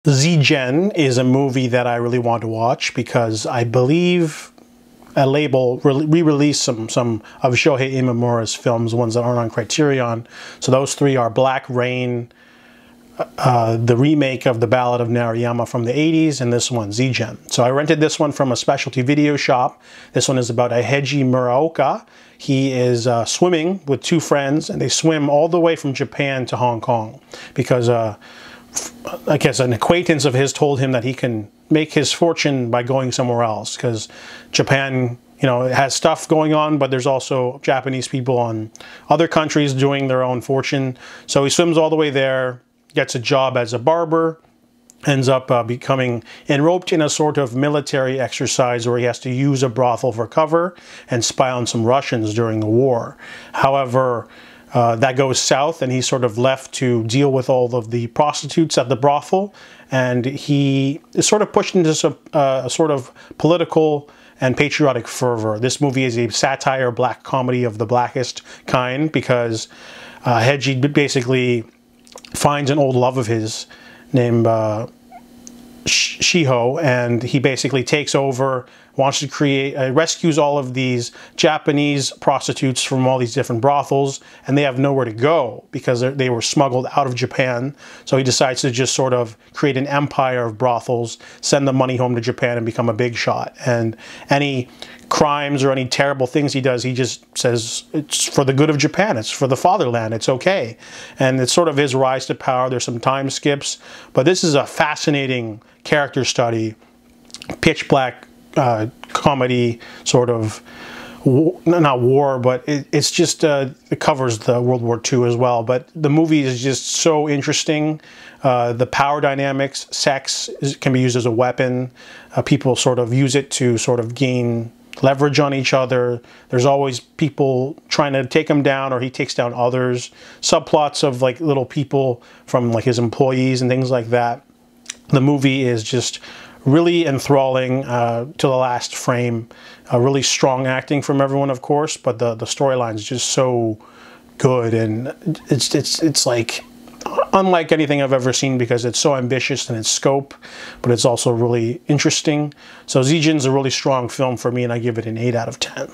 Z-Gen is a movie that I really want to watch because I believe a label re-released some of Shohei Imamura's films, ones that aren't on Criterion. So those three are Black Rain, the remake of The Ballad of Narayama from the 80s, and this one, Z-Gen. So I rented this one from a specialty video shop. This one is about Eiji Muraoka. He is swimming with two friends, and they swim all the way from Japan to Hong Kong because I guess an acquaintance of his told him that he can make his fortune by going somewhere else because Japan, you know, it has stuff going on, but there's also Japanese people on other countries doing their own fortune. So he swims all the way there, gets a job as a barber, ends up becoming enroped in a sort of military exercise where he has to use a brothel for cover and spy on some Russians during the war. However, that goes south and he's sort of left to deal with all of the prostitutes at the brothel, and he is sort of pushed into a sort of political and patriotic fervor. This movie is a satire black comedy of the blackest kind because Heiji basically finds an old love of his named Shiho, and he basically takes over, wants to create, rescues all of these Japanese prostitutes from all these different brothels, and they have nowhere to go because they were smuggled out of Japan. So he decides to just sort of create an empire of brothels, send the money home to Japan, and become a big shot. And any crimes or any terrible things he does, he just says it's for the good of Japan, it's for the fatherland, it's okay. And it's sort of his rise to power. There's some time skips, but this is a fascinating character study, pitch black comedy, sort of not war, but it's just it covers the World War II as well. But the movie is just so interesting. The power dynamics, sex can be used as a weapon. People sort of use it to sort of gain leverage on each other. There's always people trying to take him down, or he takes down others. Subplots of like little people from like his employees and things like that. The movie is just really enthralling to the last frame. Really strong acting from everyone, of course, but the storyline is just so good, and it's like unlike anything I've ever seen because it's so ambitious in its scope, but it's also really interesting. So Z-Gen's a really strong film for me, and I give it an 8 out of 10.